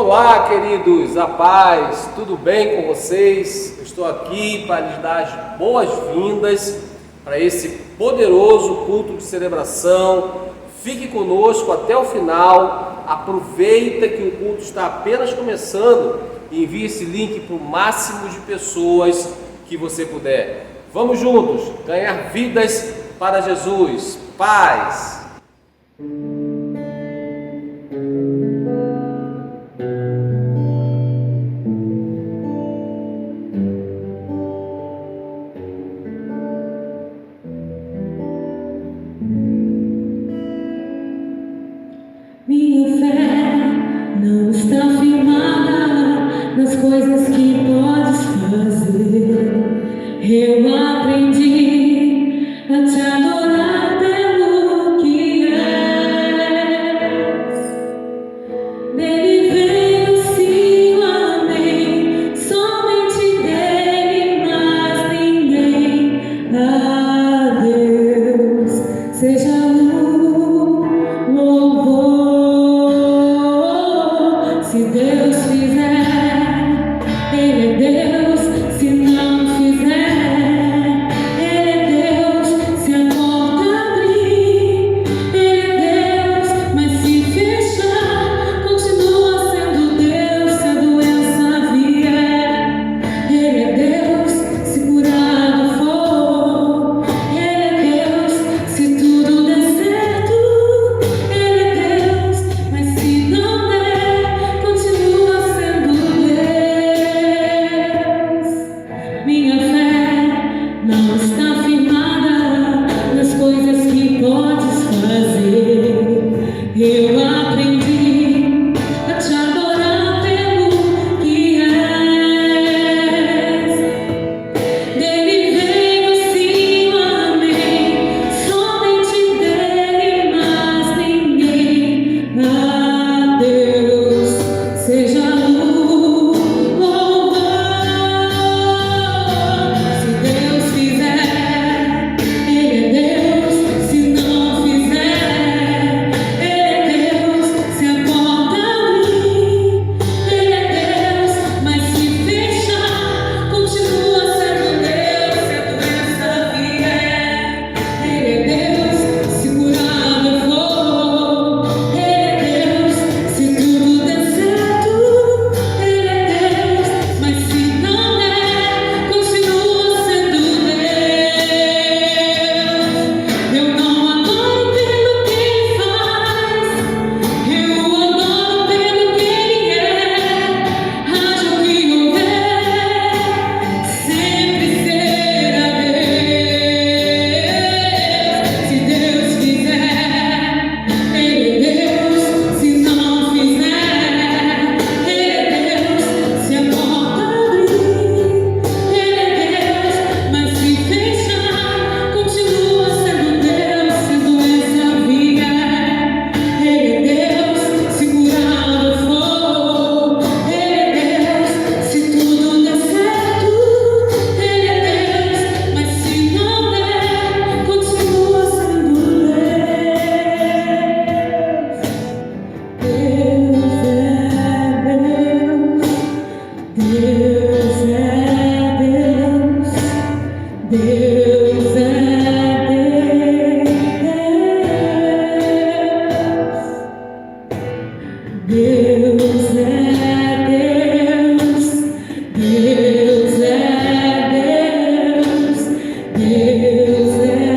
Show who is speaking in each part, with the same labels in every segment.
Speaker 1: Olá, queridos, a paz, tudo bem com vocês? Eu estou aqui para lhes dar as boas-vindas para esse poderoso culto de celebração. Fique conosco até o final, aproveita que o culto está apenas começando e envie esse link para o máximo de pessoas que você puder. Vamos juntos ganhar vidas para Jesus. Paz!
Speaker 2: Minha fé não está firmada nas coisas que podes fazer. Eu aprendi a te adorar pelo que és. Dele vem o sim, o amém, somente dele, mais ninguém. A Deus seja o louvor. Se Deus fizer, Ele é Deus. Se não fizer, Ele é Deus. Se a porta abrir, Ele é Deus. Mas se fechar, continua sendo Deus. Se a doença vier, Ele é Deus. Se curado for, Ele é Deus. Se tudo der certo, Ele é Deus. Mas se não der, continua sendo Deus. Minha fé não está firmada nas coisas que podes fazer. Eu aprendi a te adorar pelo que és. Dele vem o sim, o amém, somente dele, mais ninguém. A Deus seja o louvor. Se Deus fizer, Ele é Deus. Se não fizer, Ele é Deus. Se a porta abrir, Ele é Deus. Mas se fechar, continua sendo Deus. Se a doença vier, Ele é Deus. Se curado for, Ele é Deus. Se tudo der certo, Ele é Deus. Mas se não der, continua sendo Deus. Eu não adoro pelo que Ele faz, eu adoro pelo que Ele é. Haja o que houver, sempre será Deus. Se Deus fizer, Ele é Deus. Se não fizer, Ele é Deus. Se a porta abrir, Ele é Deus. Mas se fechar, continua sendo Deus. Se a doença vier, Ele é Deus. Se curado for, Ele é Deus. Se tudo der certo, Ele é Deus. Mas se não der, continua sendo Deus. Deus é Deus. Deus é Deus. Deus é Deus. Deus é Deus. Deus é Deus. Deus é Deus.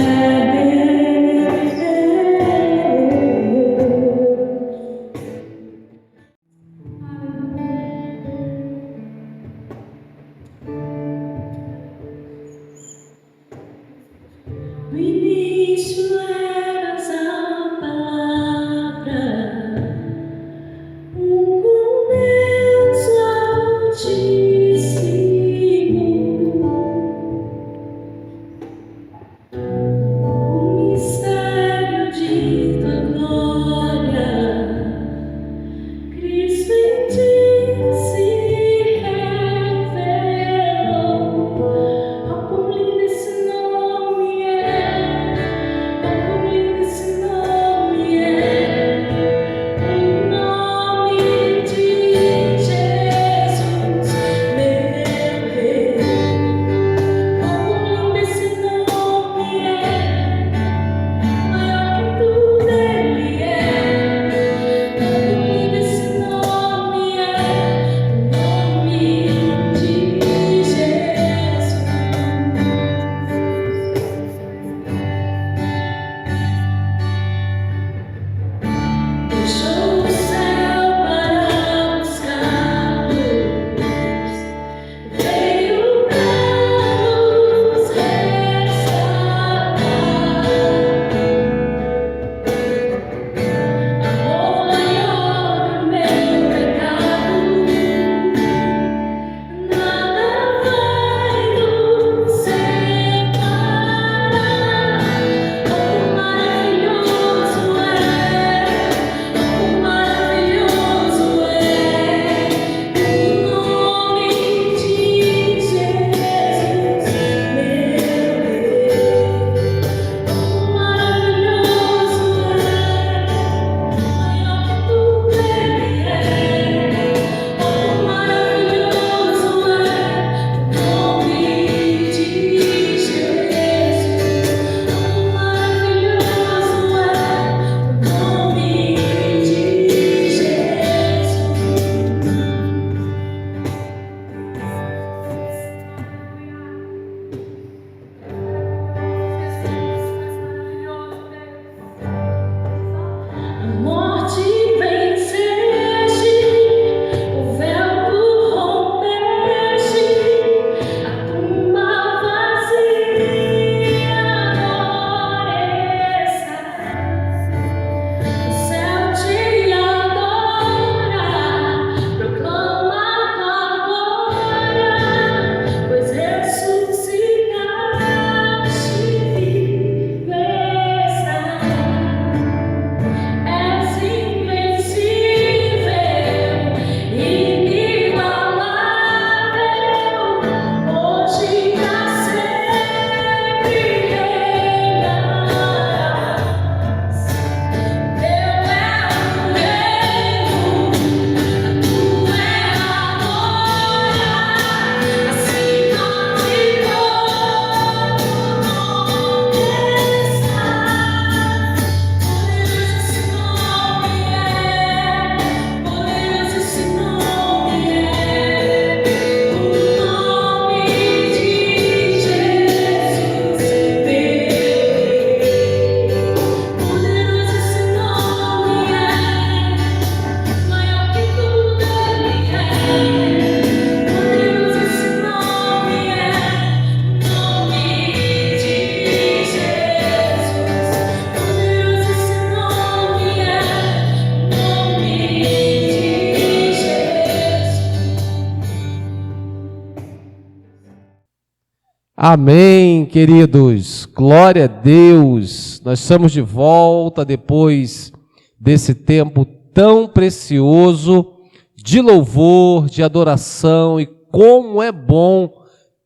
Speaker 1: Amém, queridos. Glória a Deus. Nós estamos de volta depois desse tempo tão precioso de louvor, de adoração, e como é bom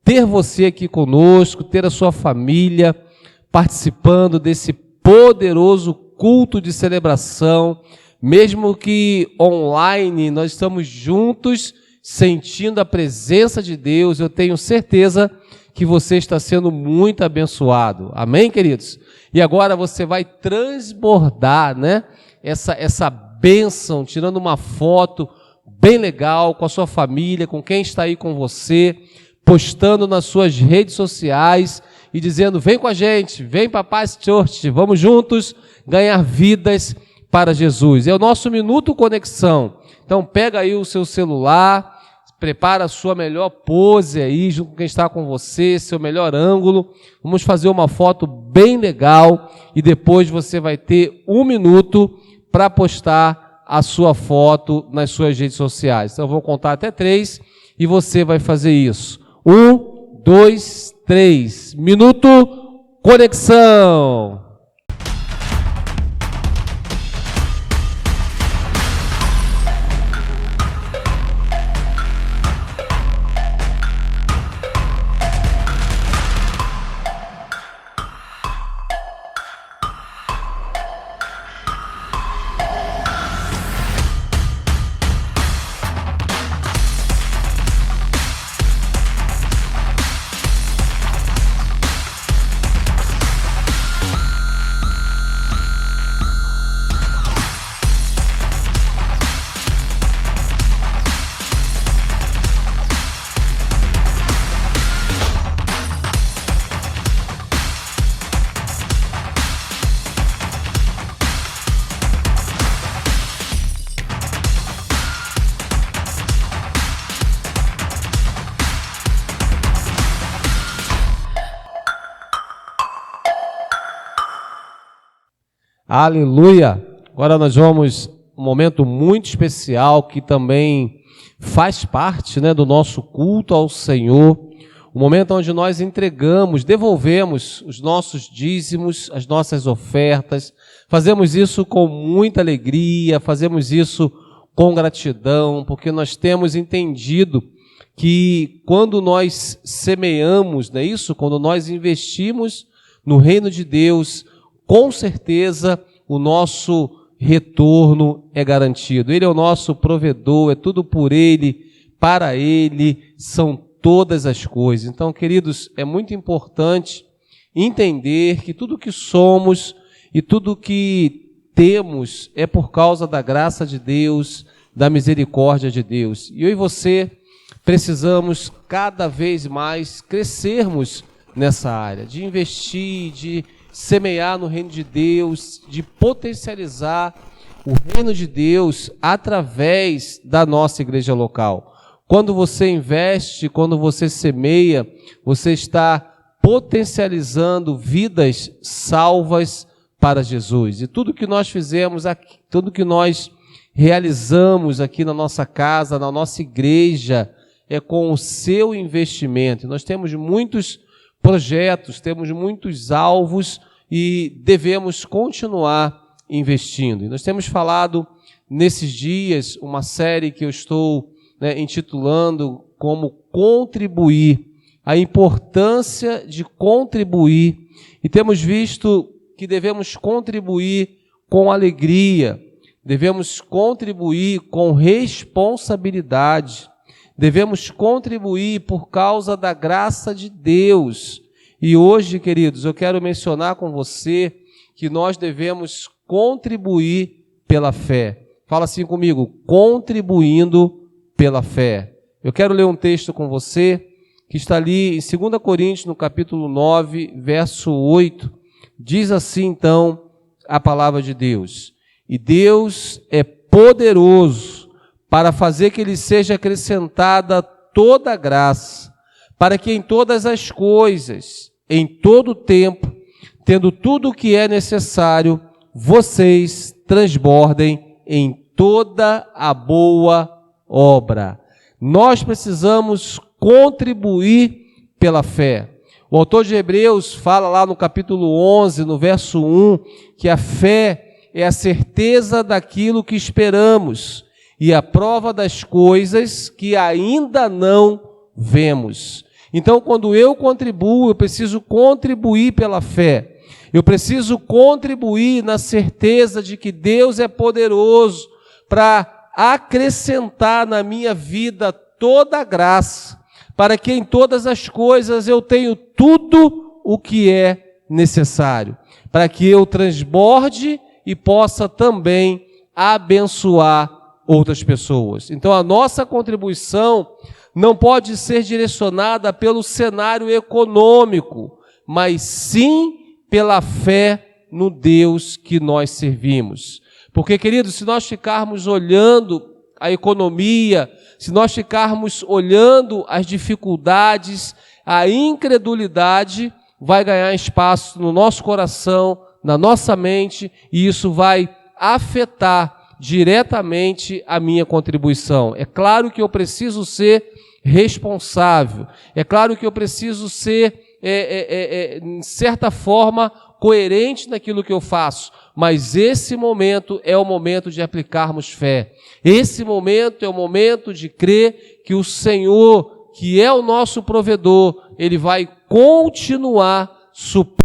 Speaker 1: ter você aqui conosco, ter a sua família participando desse poderoso culto de celebração, mesmo que online, nós estamos juntos, sentindo a presença de Deus. Eu tenho certeza que você está sendo muito abençoado. Amém, queridos? E agora você vai transbordar, né? Essa bênção, tirando uma foto bem legal com a sua família, com quem está aí com você, postando nas suas redes sociais e dizendo: vem com a gente, vem para Paz Church, vamos juntos ganhar vidas para Jesus. É o nosso Minuto Conexão. Então pega aí o seu celular, prepara a sua melhor pose aí, junto com quem está com você, seu melhor ângulo. Vamos fazer uma foto bem legal e depois você vai ter 1 minuto para postar a sua foto nas suas redes sociais. Então eu vou contar até 3 e você vai fazer isso. 1, 2, 3. Minuto Conexão. Aleluia! Agora nós vamos um momento muito especial que também faz parte, né, do nosso culto ao Senhor, o momento onde nós entregamos, devolvemos os nossos dízimos, as nossas ofertas. Fazemos isso com muita alegria, fazemos isso com gratidão, porque nós temos entendido que quando nós semeamos, não é isso? Quando nós investimos no reino de Deus, com certeza o nosso retorno é garantido. Ele é o nosso provedor, é tudo por Ele, para Ele, são todas as coisas. Então, queridos, é muito importante entender que tudo que somos e tudo que temos é por causa da graça de Deus, da misericórdia de Deus. E eu e você precisamos cada vez mais crescermos nessa área, de investir, de semear no reino de Deus, de potencializar o reino de Deus através da nossa igreja local. Quando você investe, quando você semeia, você está potencializando vidas salvas para Jesus. E tudo que nós fizemos aqui, tudo que nós realizamos aqui na nossa casa, na nossa igreja, é com o seu investimento. Nós temos muitos projetos, temos muitos alvos e devemos continuar investindo. E nós temos falado nesses dias uma série que eu estou intitulando como Contribuir, a importância de contribuir. E temos visto que devemos contribuir com alegria, devemos contribuir com responsabilidade, devemos contribuir por causa da graça de Deus. E hoje, queridos, eu quero mencionar com você que nós devemos contribuir pela fé. Fala assim comigo: contribuindo pela fé. Eu quero ler um texto com você que está ali em 2 Coríntios, no capítulo 9, verso 8. Diz assim, então, a palavra de Deus: e Deus é poderoso para fazer que lhe seja acrescentada toda a graça, para que em todas as coisas, em todo o tempo, tendo tudo o que é necessário, vocês transbordem em toda a boa obra. Nós precisamos contribuir pela fé. O autor de Hebreus fala lá no capítulo 11, no verso 1, que a fé é a certeza daquilo que esperamos e a prova das coisas que ainda não vemos. Então, quando eu contribuo, eu preciso contribuir pela fé. Eu preciso contribuir na certeza de que Deus é poderoso para acrescentar na minha vida toda a graça, para que em todas as coisas eu tenha tudo o que é necessário, para que eu transborde e possa também abençoar outras pessoas. Então a nossa contribuição não pode ser direcionada pelo cenário econômico, mas sim pela fé no Deus que nós servimos. Porque, queridos, se nós ficarmos olhando a economia, se nós ficarmos olhando as dificuldades, a incredulidade vai ganhar espaço no nosso coração, na nossa mente, e isso vai afetar diretamente a minha contribuição. É claro que eu preciso ser responsável, é claro que eu preciso ser, de certa forma, coerente naquilo que eu faço, mas esse momento é o momento de aplicarmos fé. Esse momento é o momento de crer que o Senhor, que é o nosso provedor, Ele vai continuar suprindo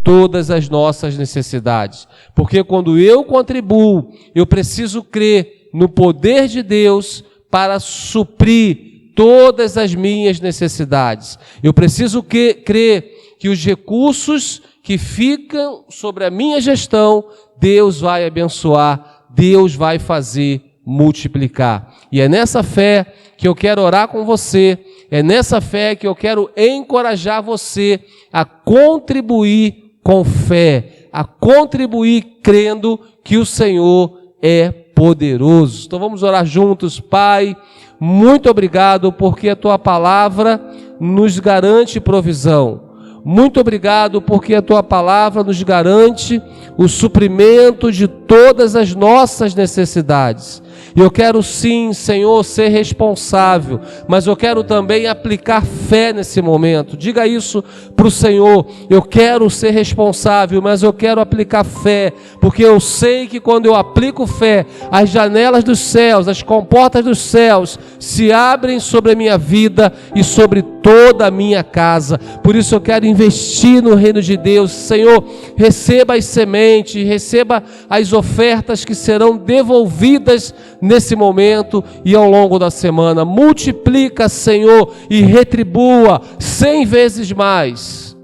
Speaker 1: todas as nossas necessidades. Porque quando eu contribuo, eu preciso crer no poder de Deus para suprir todas as minhas necessidades. Eu preciso crer que os recursos que ficam sobre a minha gestão, Deus vai abençoar, Deus vai fazer multiplicar. E é nessa fé que eu quero orar com você, é nessa fé que eu quero encorajar você a contribuir com fé, a contribuir crendo que o Senhor é poderoso. Então vamos orar juntos. Pai, muito obrigado porque a Tua palavra nos garante provisão. Muito obrigado porque a Tua palavra nos garante o suprimento de todas as nossas necessidades. E eu quero sim, Senhor, ser responsável, mas eu quero também aplicar fé nesse momento. Diga isso para o Senhor: eu quero ser responsável, mas eu quero aplicar fé, porque eu sei que quando eu aplico fé, as janelas dos céus, as comportas dos céus se abrem sobre a minha vida e sobre toda a minha casa. Por isso eu quero investir no reino de Deus. Senhor, receba as sementes, receba as ofertas que serão devolvidas nesse momento e ao longo da semana. Multiplica, Senhor, e retribua 100 vezes mais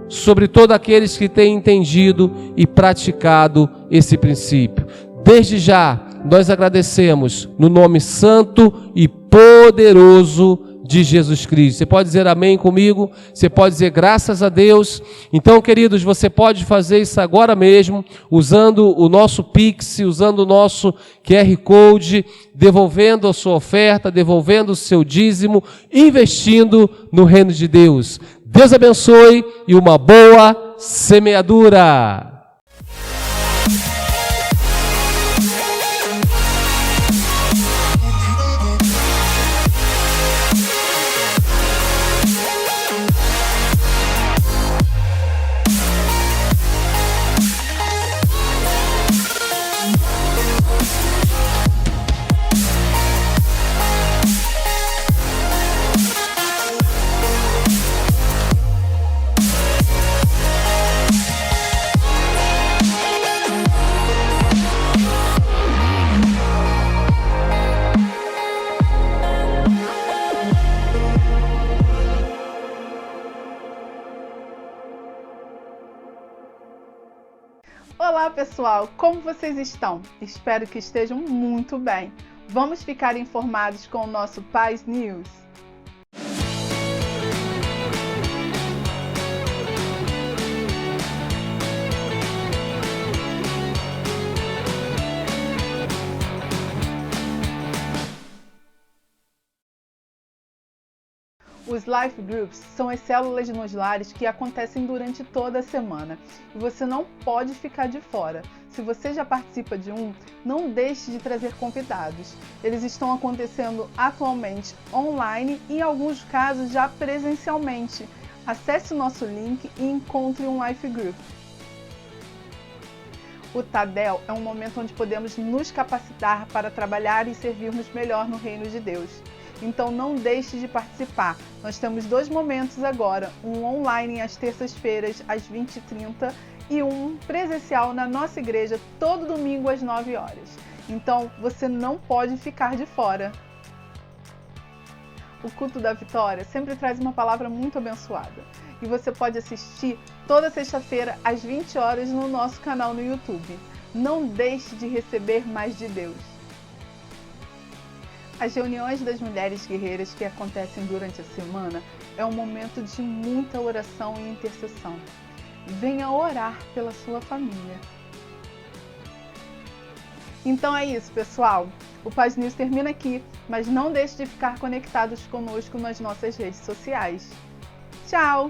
Speaker 1: sobre todos aqueles que têm entendido e praticado esse princípio. Desde já, nós agradecemos no nome santo e poderoso de Jesus Cristo. Você pode dizer amém comigo? Você pode dizer graças a Deus? Então, queridos, você pode fazer isso agora mesmo, usando o nosso Pix, usando o nosso QR Code, devolvendo a sua oferta, devolvendo o seu dízimo, investindo no reino de Deus. Deus abençoe e uma boa semeadura.
Speaker 3: Olá pessoal, como vocês estão? Espero que estejam muito bem. Vamos ficar informados com o nosso Paz News. Os Life Groups são as células nodulares que acontecem durante toda a semana e você não pode ficar de fora. Se você já participa de um, não deixe de trazer convidados. Eles estão acontecendo atualmente online e em alguns casos já presencialmente. Acesse o nosso link e encontre um Life Group. O Tadel é um momento onde podemos nos capacitar para trabalhar e servirmos melhor no reino de Deus. Então não deixe de participar. Nós temos 2 momentos agora, um online às terças-feiras às 20h30 e um presencial na nossa igreja todo domingo às 9 horas. Então você não pode ficar de fora. O Culto da Vitória sempre traz uma palavra muito abençoada. E você pode assistir toda sexta-feira às 20 horas no nosso canal no YouTube. Não deixe de receber mais de Deus. As reuniões das mulheres guerreiras que acontecem durante a semana é um momento de muita oração e intercessão. Venha orar pela sua família. Então é isso, pessoal. O Paz News termina aqui, mas não deixe de ficar conectados conosco nas nossas redes sociais. Tchau!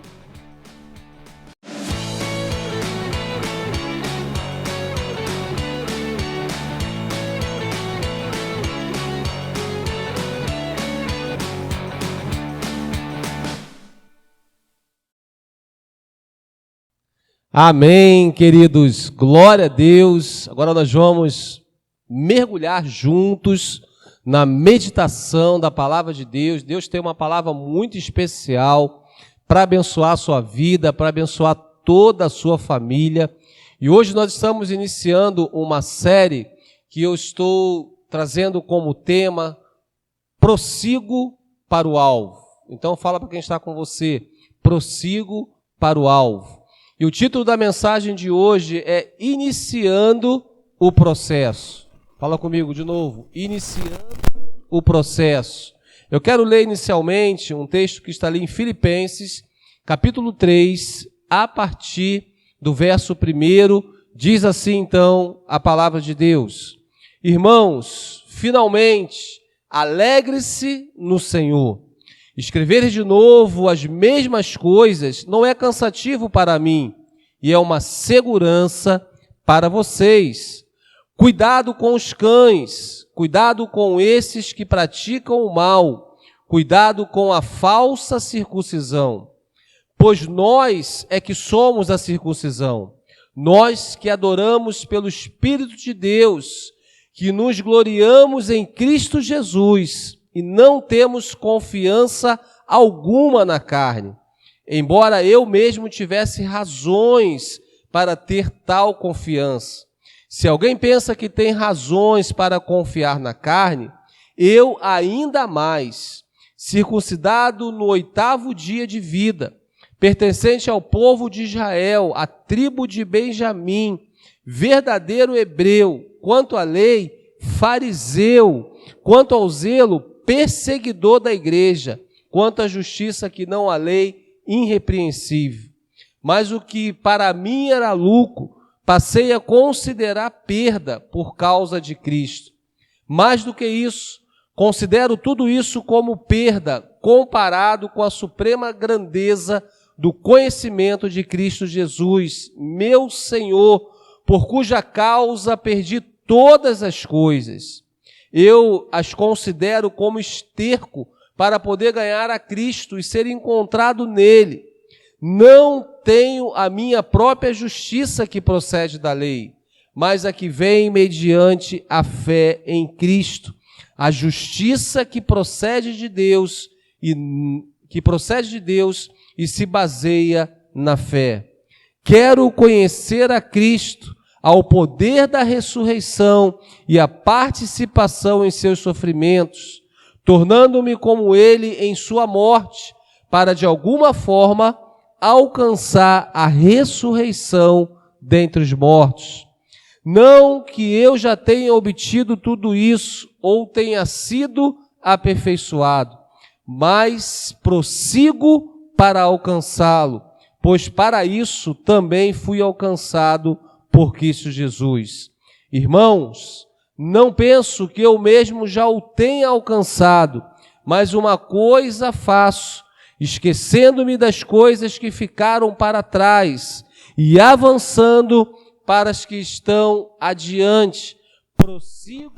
Speaker 1: Amém, queridos. Glória a Deus. Agora nós vamos mergulhar juntos na meditação da palavra de Deus. Deus tem uma palavra muito especial para abençoar a sua vida, para abençoar toda a sua família. E hoje nós estamos iniciando uma série que eu estou trazendo como tema Prossigo para o alvo. Então fala para quem está com você, prossigo para o alvo. E o título da mensagem de hoje é Iniciando o Processo. Fala comigo de novo, Iniciando o Processo. Eu quero ler inicialmente um texto que está ali em Filipenses, capítulo 3, a partir do verso 1, diz assim então a palavra de Deus. Irmãos, finalmente, alegre-se no Senhor. Escrever de novo as mesmas coisas não é cansativo para mim e é uma segurança para vocês. Cuidado com os cães, cuidado com esses que praticam o mal, cuidado com a falsa circuncisão. Pois nós é que somos a circuncisão, nós que adoramos pelo Espírito de Deus, que nos gloriamos em Cristo Jesus, e não temos confiança alguma na carne, embora eu mesmo tivesse razões para ter tal confiança. Se alguém pensa que tem razões para confiar na carne, eu ainda mais, circuncidado no 8º dia de vida, pertencente ao povo de Israel, à tribo de Benjamim, verdadeiro hebreu, quanto à lei, fariseu, quanto ao zelo, perseguidor da igreja, quanto à justiça que não há lei, irrepreensível. Mas o que para mim era lucro, passei a considerar perda por causa de Cristo. Mais do que isso, considero tudo isso como perda, comparado com a suprema grandeza do conhecimento de Cristo Jesus, meu Senhor, por cuja causa perdi todas as coisas. Eu as considero como esterco para poder ganhar a Cristo e ser encontrado nele. Não tenho a minha própria justiça que procede da lei, mas a que vem mediante a fé em Cristo. A justiça que procede de Deus e se baseia na fé. Quero conhecer a Cristo, ao poder da ressurreição e a participação em seus sofrimentos, tornando-me como ele em sua morte, para de alguma forma alcançar a ressurreição dentre os mortos. Não que eu já tenha obtido tudo isso ou tenha sido aperfeiçoado, mas prossigo para alcançá-lo, pois para isso também fui alcançado por Cristo Jesus. Irmãos, não penso que eu mesmo já o tenha alcançado, mas uma coisa faço, esquecendo-me das coisas que ficaram para trás e avançando para as que estão adiante, prossigo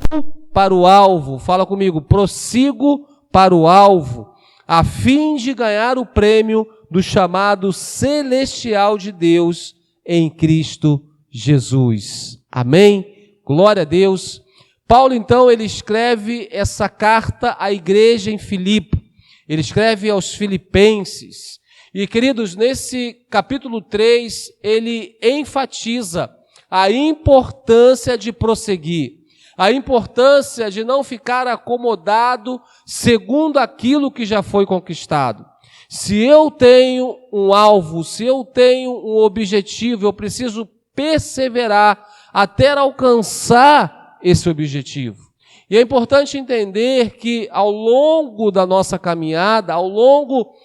Speaker 1: para o alvo. Fala comigo, prossigo para o alvo, a fim de ganhar o prêmio do chamado celestial de Deus em Cristo Jesus. Amém? Glória a Deus. Paulo, então, ele escreve essa carta à igreja em Filipe. Ele escreve aos filipenses. E, queridos, nesse capítulo 3, ele enfatiza a importância de prosseguir, a importância de não ficar acomodado segundo aquilo que já foi conquistado. Se eu tenho um alvo, se eu tenho um objetivo, eu preciso perseverar até alcançar esse objetivo. E é importante entender que ao longo da nossa caminhada, ao longo,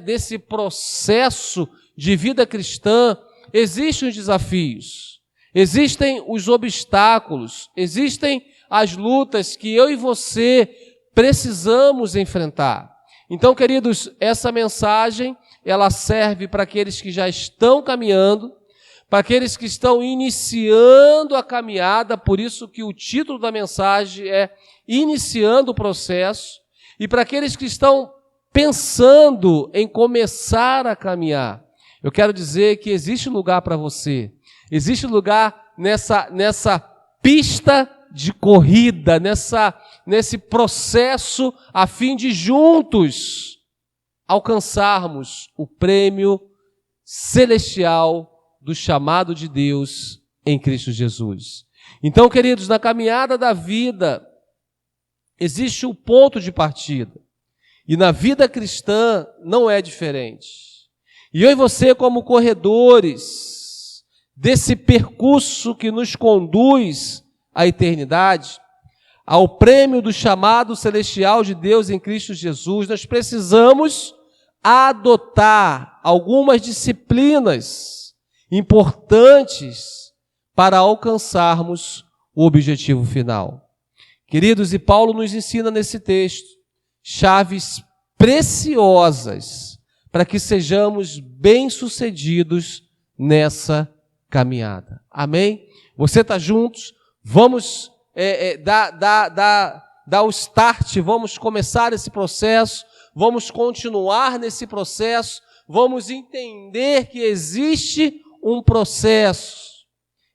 Speaker 1: desse processo de vida cristã, existem os desafios, existem os obstáculos, existem as lutas que eu e você precisamos enfrentar. Então, queridos, essa mensagem, ela serve para aqueles que já estão caminhando, para aqueles que estão iniciando a caminhada, por isso que o título da mensagem é Iniciando o Processo, e para aqueles que estão pensando em começar a caminhar. Eu quero dizer que existe lugar para você, existe lugar nessa pista de corrida, nesse processo, a fim de juntos alcançarmos o prêmio celestial do chamado de Deus em Cristo Jesus. Então, queridos, na caminhada da vida, existe um ponto de partida. E na vida cristã não é diferente. E eu e você, como corredores desse percurso que nos conduz à eternidade, ao prêmio do chamado celestial de Deus em Cristo Jesus, nós precisamos adotar algumas disciplinas importantes para alcançarmos o objetivo final. Queridos, e Paulo nos ensina nesse texto chaves preciosas para que sejamos bem-sucedidos nessa caminhada. Amém? Você está juntos? Vamos dar o start, vamos começar esse processo, vamos continuar nesse processo, vamos entender que existe um processo.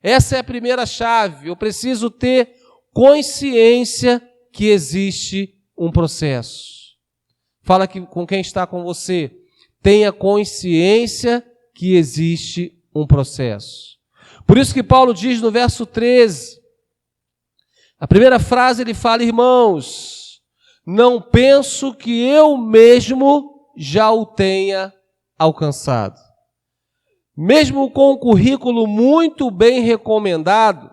Speaker 1: Essa é a primeira chave. Eu preciso ter consciência que existe um processo. Fala com quem está com você. Tenha consciência que existe um processo. Por isso que Paulo diz no verso 13, a primeira frase ele fala: irmãos, não penso que eu mesmo já o tenha alcançado. Mesmo com um currículo muito bem recomendado,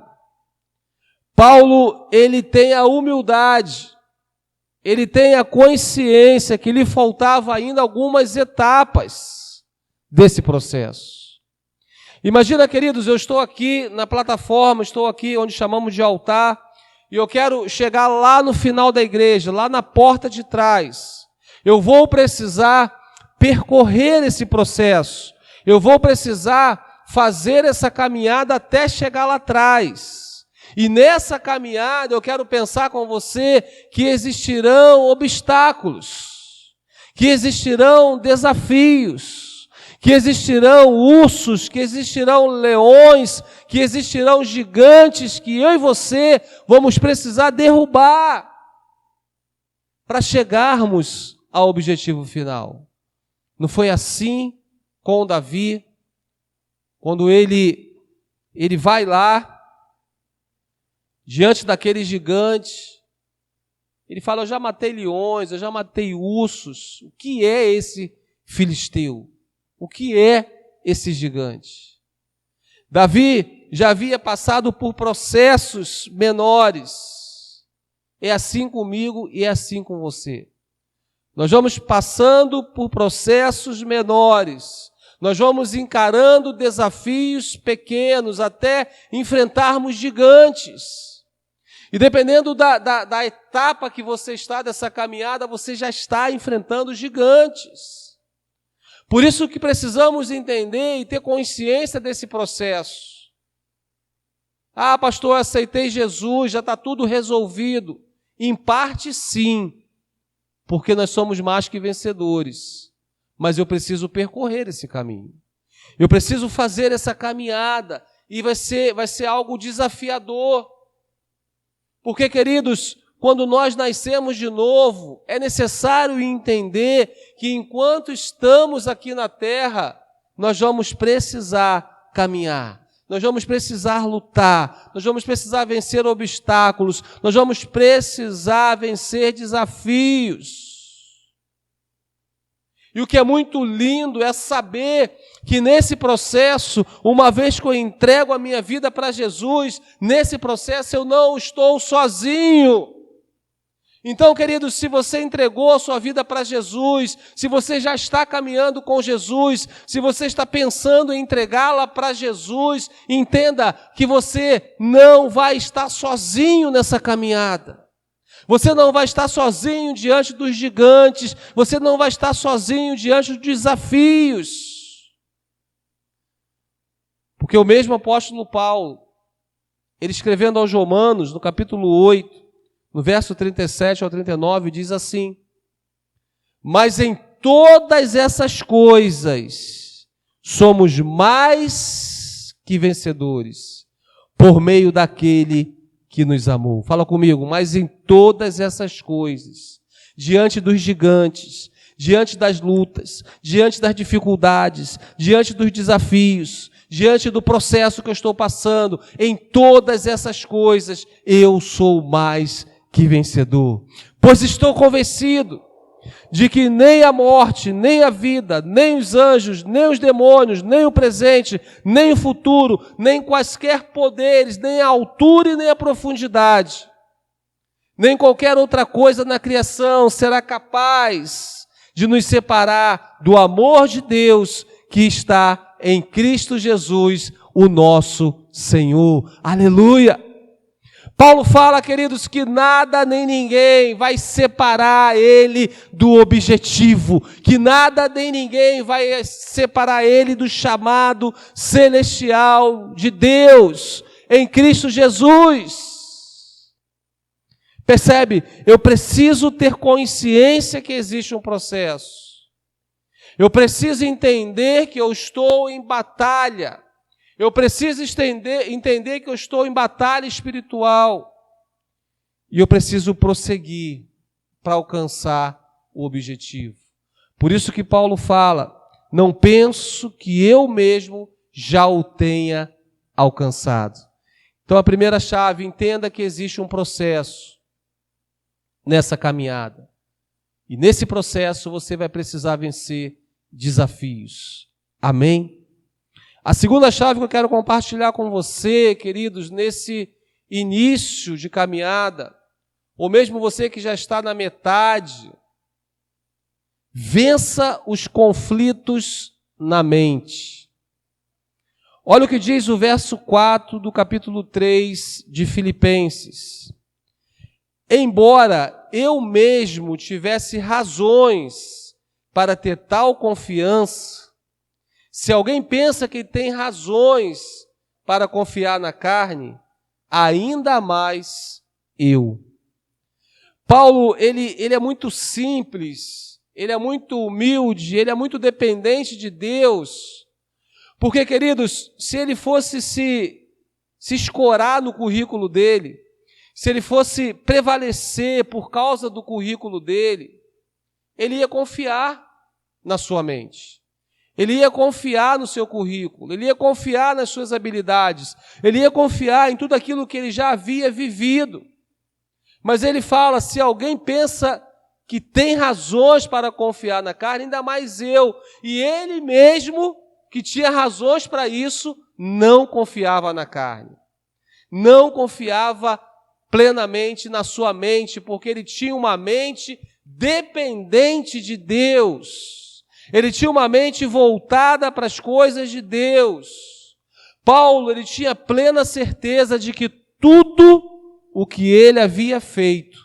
Speaker 1: Paulo, ele tem a humildade, ele tem a consciência que lhe faltava ainda algumas etapas desse processo. Imagina, queridos, eu estou aqui na plataforma, estou aqui onde chamamos de altar, e eu quero chegar lá no final da igreja, lá na porta de trás. Eu vou precisar percorrer esse processo, eu vou precisar fazer essa caminhada até chegar lá atrás. E nessa caminhada eu quero pensar com você que existirão obstáculos, que existirão desafios, que existirão ursos, que existirão leões, que existirão gigantes que eu e você vamos precisar derrubar para chegarmos ao objetivo final. Não foi assim com Davi, quando ele vai lá, diante daquele gigante, ele fala: eu já matei leões, eu já matei ursos. O que é esse filisteu? O que é esse gigante? Davi já havia passado por processos menores. É assim comigo e é assim com você. Nós vamos passando por processos menores. Nós vamos encarando desafios pequenos até enfrentarmos gigantes. E dependendo da etapa que você está dessa caminhada, você já está enfrentando gigantes. Por isso que precisamos entender e ter consciência desse processo. Ah, pastor, eu aceitei Jesus, já está tudo resolvido. Em parte, sim, porque nós somos mais que vencedores. mas eu preciso percorrer esse caminho. Eu preciso fazer essa caminhada e vai ser algo desafiador. Porque, queridos, quando nós nascemos de novo, é necessário entender que enquanto estamos aqui na terra, nós vamos precisar caminhar, nós vamos precisar lutar, nós vamos precisar vencer obstáculos, nós vamos precisar vencer desafios. E o que é muito lindo é saber que nesse processo, uma vez que eu entrego a minha vida para Jesus, nesse processo eu não estou sozinho. Então, queridos, se você entregou a sua vida para Jesus, se você já está caminhando com Jesus, se você está pensando em entregá-la para Jesus, entenda que você não vai estar sozinho nessa caminhada. Você não vai estar sozinho diante dos gigantes, você não vai estar sozinho diante dos desafios. Porque o mesmo apóstolo Paulo, ele escrevendo aos Romanos, no capítulo 8, no verso 37 ao 39, diz assim: mas em todas essas coisas somos mais que vencedores, por meio daquele que nos amou. Fala comigo, mas em todas essas coisas, diante dos gigantes, diante das lutas, diante das dificuldades, diante dos desafios, diante do processo que eu estou passando, em todas essas coisas, eu sou mais que vencedor. Pois estou convencido de que nem a morte, nem a vida, nem os anjos, nem os demônios, nem o presente, nem o futuro, nem quaisquer poderes, nem a altura e nem a profundidade, nem qualquer outra coisa na criação será capaz de nos separar do amor de Deus que está em Cristo Jesus, o nosso Senhor. Aleluia! Paulo fala, queridos, que nada nem ninguém vai separar ele do objetivo, que nada nem ninguém vai separar ele do chamado celestial de Deus em Cristo Jesus. Percebe? Eu preciso ter consciência que existe um processo. Eu preciso entender que eu estou em batalha. Eu preciso entender que eu estou em batalha espiritual. E eu preciso prosseguir para alcançar o objetivo. Por isso que Paulo fala, não penso que eu mesmo já o tenha alcançado. Então a primeira chave, entenda que existe um processo nessa caminhada. E nesse processo você vai precisar vencer desafios. Amém? A segunda chave que eu quero compartilhar com você, queridos, nesse início de caminhada, ou mesmo você que já está na metade, vença os conflitos na mente. Olha o que diz o verso 4 do capítulo 3 de Filipenses. Embora eu mesmo tivesse razões para ter tal confiança, se alguém pensa que tem razões para confiar na carne, ainda mais eu. Paulo, ele é muito simples, ele é muito humilde, ele é muito dependente de Deus. Porque, queridos, se ele fosse se escorar no currículo dele, se ele fosse prevalecer por causa do currículo dele, ele ia confiar na sua mente. Ele ia confiar no seu currículo, ele ia confiar nas suas habilidades, ele ia confiar em tudo aquilo que ele já havia vivido. Mas ele fala, se alguém pensa que tem razões para confiar na carne, ainda mais eu. E ele mesmo, que tinha razões para isso, não confiava na carne. Não confiava plenamente na sua mente, porque ele tinha uma mente dependente de Deus. Ele tinha uma mente voltada para as coisas de Deus. Paulo, ele tinha plena certeza de que tudo o que ele havia feito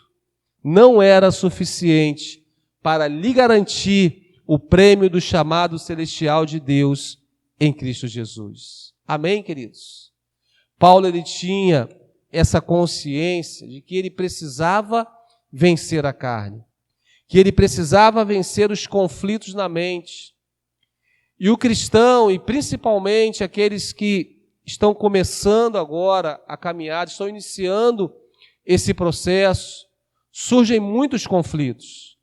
Speaker 1: não era suficiente para lhe garantir o prêmio do chamado celestial de Deus em Cristo Jesus. Amém, queridos? Paulo, ele tinha essa consciência de que ele precisava vencer a carne. que ele precisava vencer os conflitos na mente. E o cristão, e principalmente aqueles que estão começando agora a caminhada, estão iniciando esse processo, surgem muitos conflitos,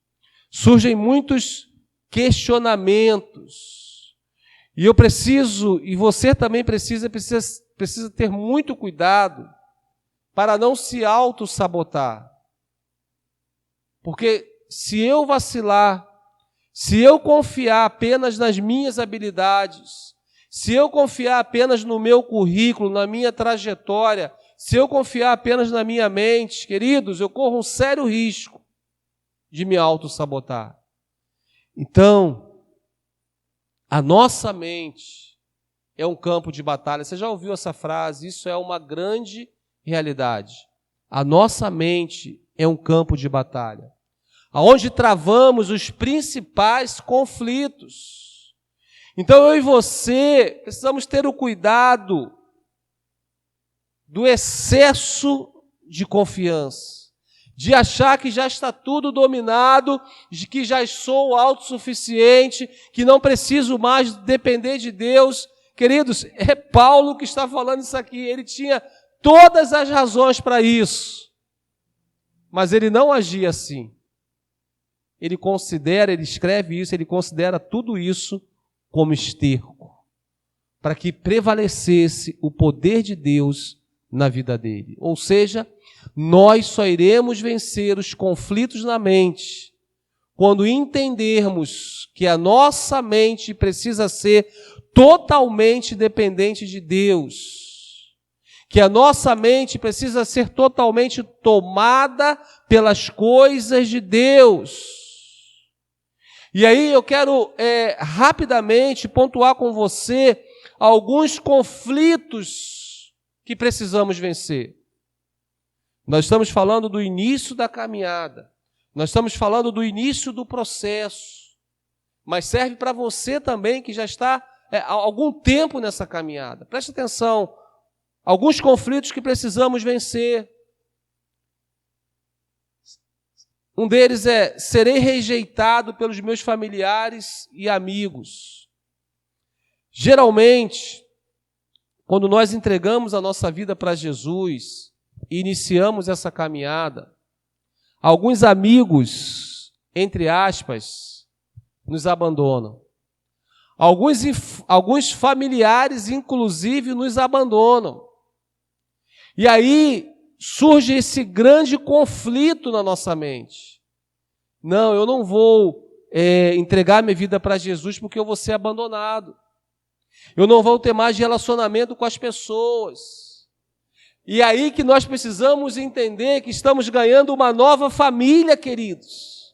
Speaker 1: surgem muitos questionamentos. E eu preciso, e você também precisa ter muito cuidado para não se auto-sabotar. Porque se eu vacilar, se eu confiar apenas nas minhas habilidades, se eu confiar apenas no meu currículo, na minha trajetória, se eu confiar apenas na minha mente, queridos, eu corro um sério risco de me auto-sabotar. Então, a nossa mente é um campo de batalha. Você já ouviu essa frase? Isso é uma grande realidade. A nossa mente é um campo de batalha, aonde travamos os principais conflitos. Então eu e você precisamos ter o cuidado do excesso de confiança, de achar que já está tudo dominado, de que já sou autossuficiente, que não preciso mais depender de Deus. Queridos, é Paulo que está falando isso aqui, ele tinha todas as razões para isso, mas ele não agia assim. Ele escreve isso, ele considera tudo isso como esterco, para que prevalecesse o poder de Deus na vida dele. Ou seja, nós só iremos vencer os conflitos na mente quando entendermos que a nossa mente precisa ser totalmente dependente de Deus, que a nossa mente precisa ser totalmente tomada pelas coisas de Deus. E aí eu quero rapidamente pontuar com você alguns conflitos que precisamos vencer. Nós estamos falando do início da caminhada, nós estamos falando do início do processo, mas serve para você também que já está há algum tempo nessa caminhada. Preste atenção, alguns conflitos que precisamos vencer. Um deles é: serei rejeitado pelos meus familiares e amigos. Geralmente, quando nós entregamos a nossa vida para Jesus e iniciamos essa caminhada, alguns amigos, entre aspas, nos abandonam. Alguns familiares, inclusive, nos abandonam. E aí surge esse grande conflito na nossa mente. Não, eu não vou entregar minha vida para Jesus porque eu vou ser abandonado. Eu não vou ter mais relacionamento com as pessoas. E aí que nós precisamos entender que estamos ganhando uma nova família, queridos.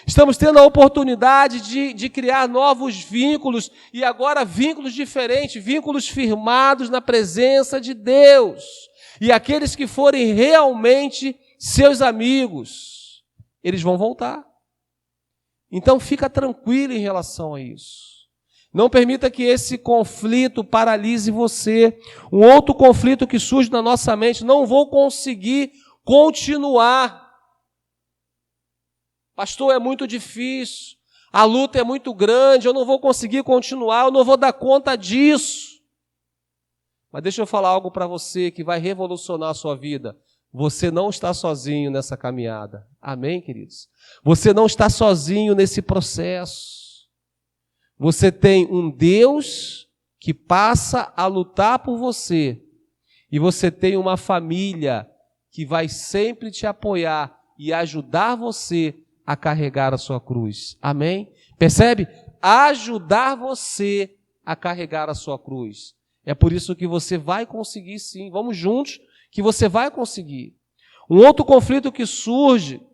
Speaker 1: Estamos tendo a oportunidade de criar novos vínculos, e agora vínculos diferentes, vínculos firmados na presença de Deus. E aqueles que forem realmente seus amigos, eles vão voltar. Então fica tranquilo em relação a isso. Não permita que esse conflito paralise você. Um outro conflito que surge na nossa mente: não vou conseguir continuar. Pastor, é muito difícil, a luta é muito grande, eu não vou conseguir continuar, eu não vou dar conta disso. Mas deixa eu falar algo para você que vai revolucionar a sua vida. Você não está sozinho nessa caminhada. Amém, queridos? Você não está sozinho nesse processo. Você tem um Deus que passa a lutar por você. E você tem uma família que vai sempre te apoiar e ajudar você a carregar a sua cruz. Amém? Percebe? Ajudar você a carregar a sua cruz. É por isso que você vai conseguir sim. Vamos juntos que você vai conseguir. Um outro conflito que surge: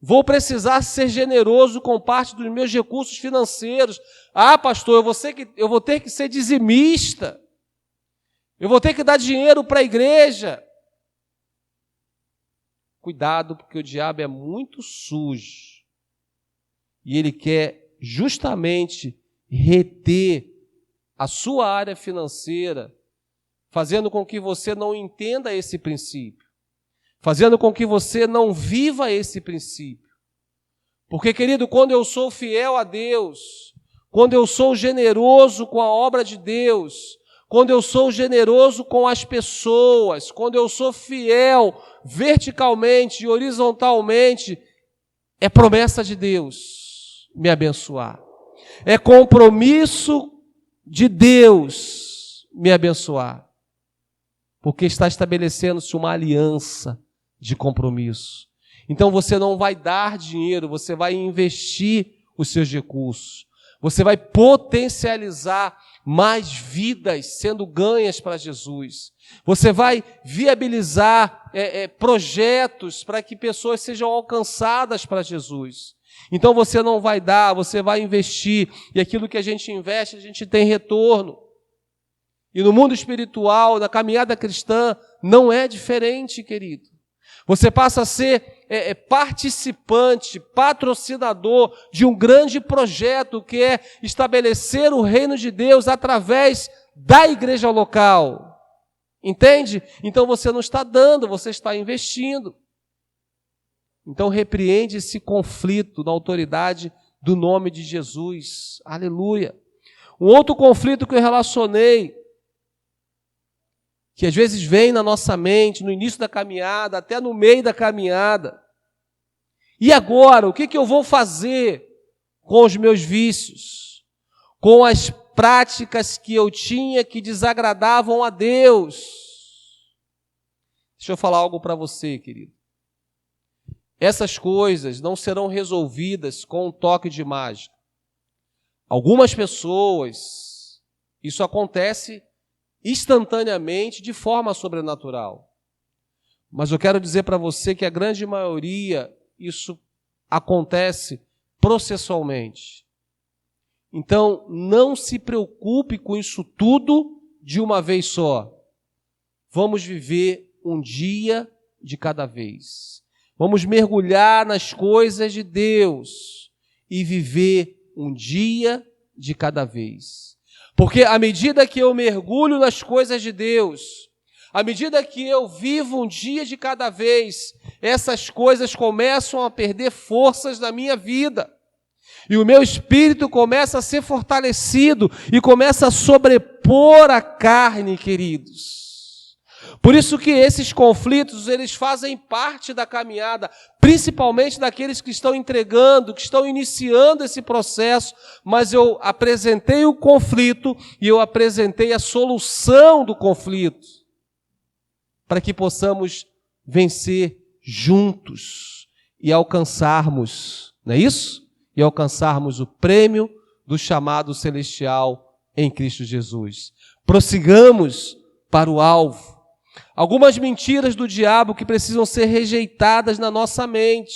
Speaker 1: vou precisar ser generoso com parte dos meus recursos financeiros. Ah, pastor, eu vou ter que ser dizimista. Eu vou ter que dar dinheiro para a igreja. Cuidado, porque o diabo é muito sujo. E ele quer justamente reter a sua área financeira, fazendo com que você não entenda esse princípio, fazendo com que você não viva esse princípio. Porque, querido, quando eu sou fiel a Deus, quando eu sou generoso com a obra de Deus, quando eu sou generoso com as pessoas, quando eu sou fiel verticalmente e horizontalmente, é promessa de Deus me abençoar. É compromisso de Deus me abençoar. Porque está estabelecendo-se uma aliança de compromisso. Então você não vai dar dinheiro, você vai investir os seus recursos. Você vai potencializar mais vidas sendo ganhas para Jesus. Você vai viabilizar projetos para que pessoas sejam alcançadas para Jesus. Então você não vai dar, você vai investir. E aquilo que a gente investe, a gente tem retorno. E no mundo espiritual, na caminhada cristã, não é diferente, querido. Você passa a ser participante, patrocinador de um grande projeto que é estabelecer o reino de Deus através da igreja local. Entende? Então você não está dando, você está investindo. Então repreende esse conflito na autoridade do nome de Jesus. Aleluia. Um outro conflito que eu relacionei, que às vezes vem na nossa mente, no início da caminhada, até no meio da caminhada. E agora, o que eu vou fazer com os meus vícios? Com as práticas que eu tinha que desagradavam a Deus? Deixa eu falar algo para você, querido. Essas coisas não serão resolvidas com um toque de mágica. Algumas pessoas, isso acontece instantaneamente, de forma sobrenatural. Mas eu quero dizer para você que a grande maioria, isso acontece processualmente. Então, não se preocupe com isso tudo de uma vez só. Vamos viver um dia de cada vez. Vamos mergulhar nas coisas de Deus e viver um dia de cada vez. Porque à medida que eu mergulho nas coisas de Deus, à medida que eu vivo um dia de cada vez, essas coisas começam a perder forças na minha vida. E o meu espírito começa a ser fortalecido e começa a sobrepor a carne, queridos. Por isso que esses conflitos, eles fazem parte da caminhada, principalmente daqueles que estão entregando, que estão iniciando esse processo, mas eu apresentei o conflito e eu apresentei a solução do conflito, para que possamos vencer juntos e alcançarmos, não é isso? E alcançarmos o prêmio do chamado celestial em Cristo Jesus. Prossigamos para o alvo. Algumas mentiras do diabo que precisam ser rejeitadas na nossa mente.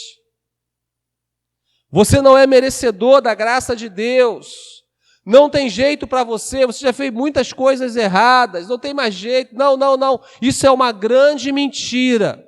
Speaker 1: Você não é merecedor da graça de Deus. Não tem jeito para você, você já fez muitas coisas erradas, não tem mais jeito. Não. Isso é uma grande mentira.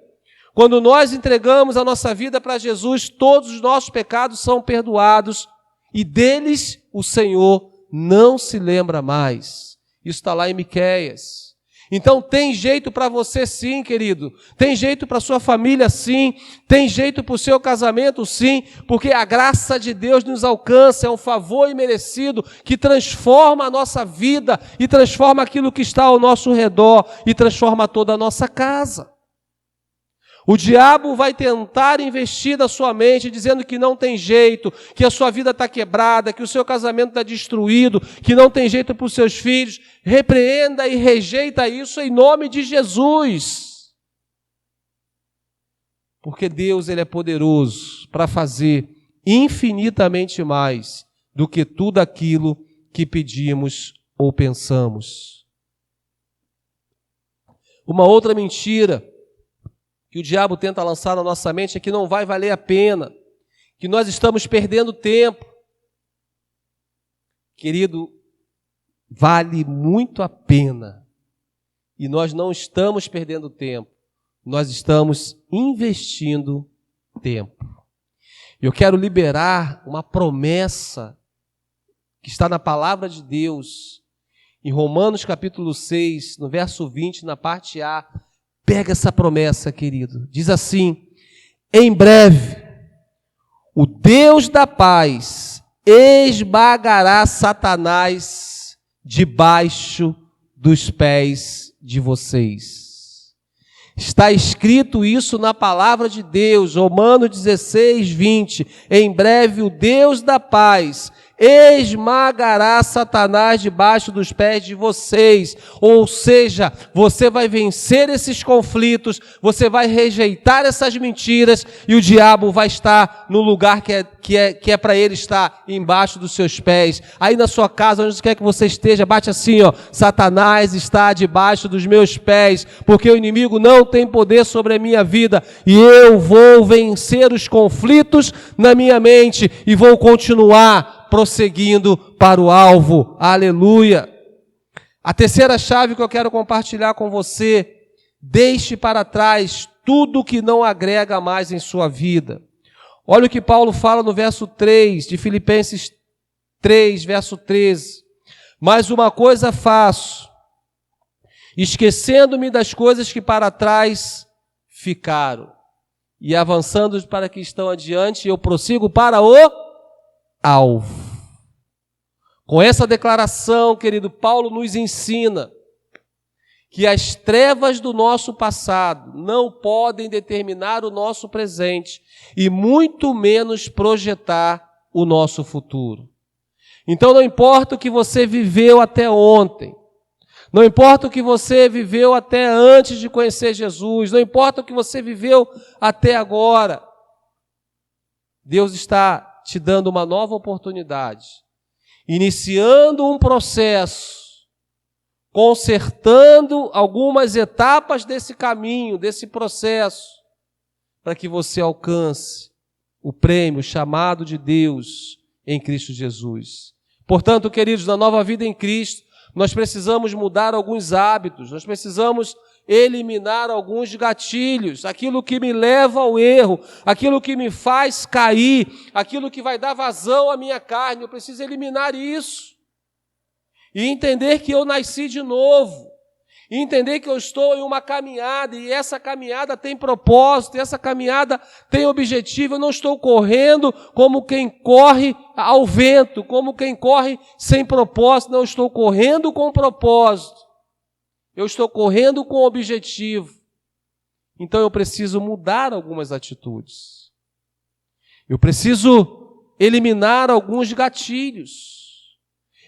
Speaker 1: Quando nós entregamos a nossa vida para Jesus, todos os nossos pecados são perdoados e deles o Senhor não se lembra mais. Isso está lá em Miqueias. Então tem jeito para você sim, querido. Tem jeito para sua família sim. Tem jeito para o seu casamento sim. Porque a graça de Deus nos alcança. É um favor imerecido que transforma a nossa vida e transforma aquilo que está ao nosso redor e transforma toda a nossa casa. O diabo vai tentar investir na sua mente, dizendo que não tem jeito, que a sua vida está quebrada, que o seu casamento está destruído, que não tem jeito para os seus filhos. Repreenda e rejeita isso em nome de Jesus. Porque Deus, Ele é poderoso para fazer infinitamente mais do que tudo aquilo que pedimos ou pensamos. Uma outra mentira que o diabo tenta lançar na nossa mente é que não vai valer a pena, que nós estamos perdendo tempo. Querido, vale muito a pena. E nós não estamos perdendo tempo, nós estamos investindo tempo. Eu quero liberar uma promessa que está na palavra de Deus, em Romanos capítulo 6, no verso 20, na parte A. Pega essa promessa, querido. Diz assim: em breve, o Deus da paz esmagará Satanás debaixo dos pés de vocês. Está escrito isso na palavra de Deus, Romanos 16, 20. Em breve o Deus da paz esmagará Satanás debaixo dos pés de vocês. Ou seja, você vai vencer esses conflitos, você vai rejeitar essas mentiras e o diabo vai estar no lugar que é para ele estar, embaixo dos seus pés. Aí na sua casa, onde quer que você esteja, bate assim, ó: Satanás está debaixo dos meus pés, porque o inimigo não tem poder sobre a minha vida e eu vou vencer os conflitos na minha mente e vou continuar prosseguindo para o alvo. Aleluia! A terceira chave que eu quero compartilhar com você: deixe para trás tudo que não agrega mais em sua vida. Olha o que Paulo fala no verso 3 de Filipenses 3, verso 13. Mas uma coisa faço, esquecendo-me das coisas que para trás ficaram, e avançando para que estão adiante, eu prossigo para o alvo. Com essa declaração, querido, Paulo nos ensina que as trevas do nosso passado não podem determinar o nosso presente e muito menos projetar o nosso futuro. Então não importa o que você viveu até ontem, não importa o que você viveu até antes de conhecer Jesus, não importa o que você viveu até agora, Deus está te dando uma nova oportunidade, iniciando um processo, consertando algumas etapas desse caminho, desse processo, para que você alcance o prêmio chamado de Deus em Cristo Jesus. Portanto, queridos, na nova vida em Cristo, nós precisamos mudar alguns hábitos, nós precisamos eliminar alguns gatilhos, aquilo que me leva ao erro, aquilo que me faz cair, aquilo que vai dar vazão à minha carne. Eu preciso eliminar isso e entender que eu nasci de novo, e entender que eu estou em uma caminhada, e essa caminhada tem propósito, e essa caminhada tem objetivo. Eu não estou correndo como quem corre ao vento, como quem corre sem propósito. Não, eu estou correndo com propósito, eu estou correndo com objetivo. Então eu preciso mudar algumas atitudes, eu preciso eliminar alguns gatilhos,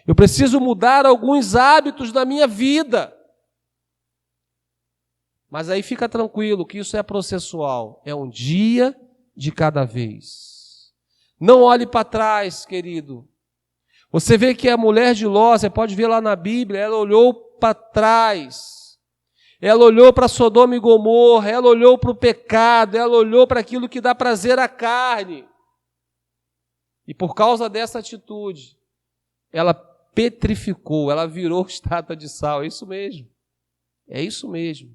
Speaker 1: eu preciso mudar alguns hábitos da minha vida. Mas aí fica tranquilo que isso é processual, é um dia de cada vez. Não olhe para trás, querido. Você vê que a mulher de Ló, você pode ver lá na Bíblia, ela olhou para trás, ela olhou para Sodoma e Gomorra, ela olhou para o pecado, ela olhou para aquilo que dá prazer à carne. E por causa dessa atitude, ela petrificou, ela virou estátua de sal. É isso mesmo, é isso mesmo.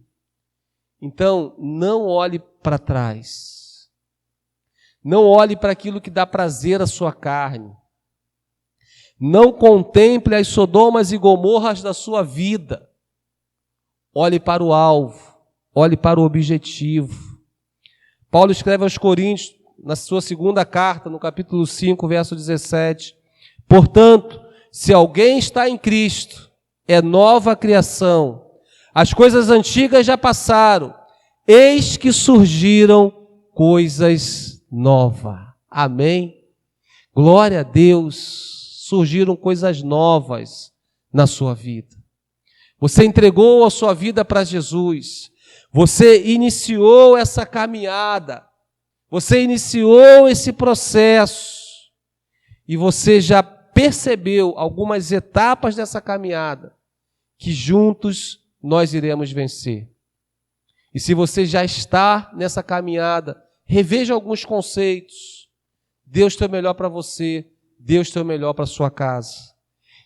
Speaker 1: Então, não olhe para trás, não olhe para aquilo que dá prazer à sua carne, não contemple as Sodomas e Gomorras da sua vida, olhe para o alvo, olhe para o objetivo. Paulo escreve aos Coríntios, na sua segunda carta, no capítulo 5, verso 17, portanto, se alguém está em Cristo, é nova criação. As coisas antigas já passaram, eis que surgiram coisas novas. Amém? Glória a Deus, surgiram coisas novas na sua vida. Você entregou a sua vida para Jesus, você iniciou essa caminhada, você iniciou esse processo e você já percebeu algumas etapas dessa caminhada que juntos nós iremos vencer. E se você já está nessa caminhada, reveja alguns conceitos. Deus tem o melhor para você, Deus tem o melhor para a sua casa.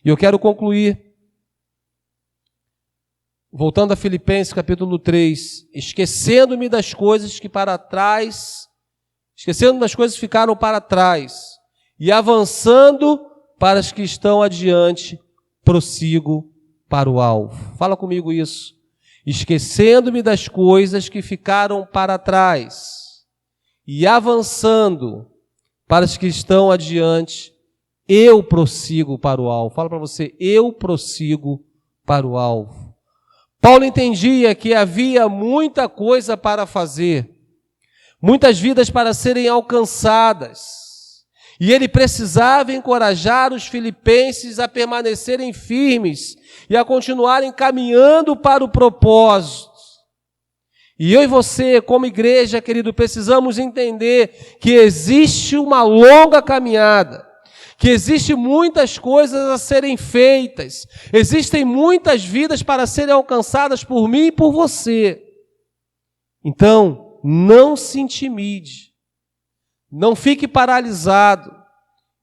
Speaker 1: E eu quero concluir, voltando a Filipenses capítulo 3, esquecendo-me das coisas que para trás, esquecendo das coisas que ficaram para trás, e avançando para as que estão adiante, prossigo para o alvo. Fala comigo isso. Esquecendo-me das coisas que ficaram para trás e avançando para os que estão adiante, eu prossigo para o alvo. Fala para você, eu prossigo para o alvo. Paulo entendia que havia muita coisa para fazer, muitas vidas para serem alcançadas. E ele precisava encorajar os filipenses a permanecerem firmes e a continuarem caminhando para o propósito. E eu e você, como igreja, querido, precisamos entender que existe uma longa caminhada, que existe muitas coisas a serem feitas, existem muitas vidas para serem alcançadas por mim e por você. Então, não se intimide. Não fique paralisado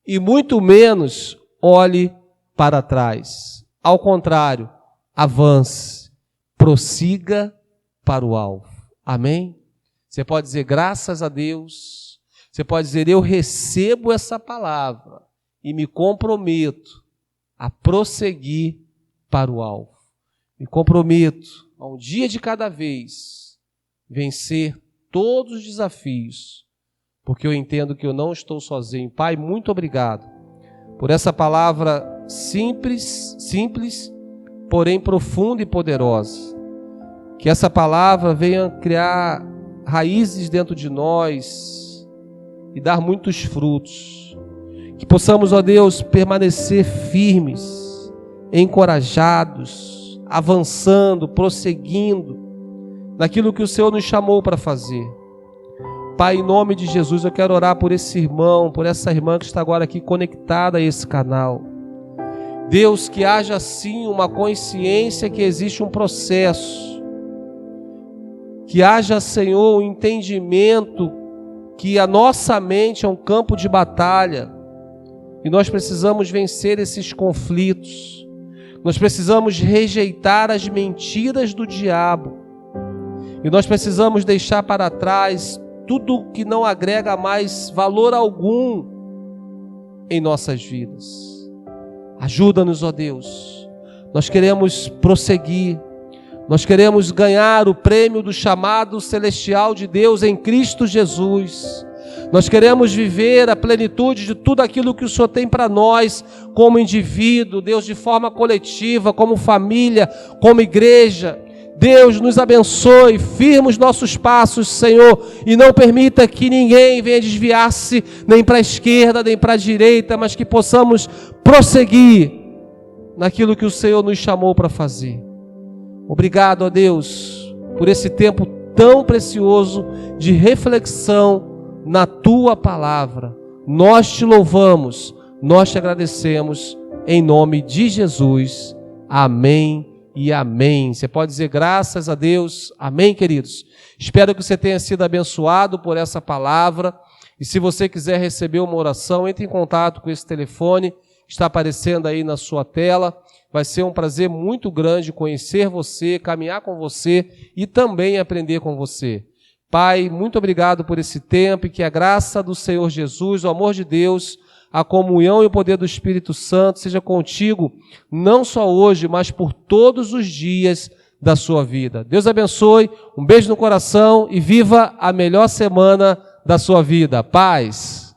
Speaker 1: e muito menos olhe para trás. Ao contrário, avance, prossiga para o alvo. Amém? Você pode dizer graças a Deus, você pode dizer eu recebo essa palavra e me comprometo a prosseguir para o alvo. Me comprometo a um dia de cada vez vencer todos os desafios, porque eu entendo que eu não estou sozinho. Pai, muito obrigado por essa palavra simples, porém profunda e poderosa. Que essa palavra venha criar raízes dentro de nós e dar muitos frutos. Que possamos, ó Deus, permanecer firmes, encorajados, avançando, prosseguindo naquilo que o Senhor nos chamou para fazer. Pai, em nome de Jesus, eu quero orar por esse irmão, por essa irmã que está agora aqui conectada a esse canal. Deus, que haja sim uma consciência que existe um processo. Que haja, Senhor, um entendimento que a nossa mente é um campo de batalha e nós precisamos vencer esses conflitos. Nós precisamos rejeitar as mentiras do diabo e nós precisamos deixar para trás tudo que não agrega mais valor algum em nossas vidas. Ajuda-nos, ó Deus. Nós queremos prosseguir. Nós queremos ganhar o prêmio do chamado celestial de Deus em Cristo Jesus. Nós queremos viver a plenitude de tudo aquilo que o Senhor tem para nós, como indivíduo, Deus, de forma coletiva, como família, como igreja. Deus, nos abençoe, firma os nossos passos, Senhor, e não permita que ninguém venha desviar-se nem para a esquerda, nem para a direita, mas que possamos prosseguir naquilo que o Senhor nos chamou para fazer. Obrigado, ó Deus, por esse tempo tão precioso de reflexão na Tua palavra. Nós te louvamos, nós te agradecemos, em nome de Jesus. Amém e amém. Você pode dizer graças a Deus. Amém, queridos? Espero que você tenha sido abençoado por essa palavra. E se você quiser receber uma oração, entre em contato com esse telefone, está aparecendo aí na sua tela. Vai ser um prazer muito grande conhecer você, caminhar com você e também aprender com você. Pai, muito obrigado por esse tempo e que a graça do Senhor Jesus, o amor de Deus, a comunhão e o poder do Espírito Santo seja contigo, não só hoje, mas por todos os dias da sua vida. Deus abençoe, um beijo no coração e viva a melhor semana da sua vida. Paz!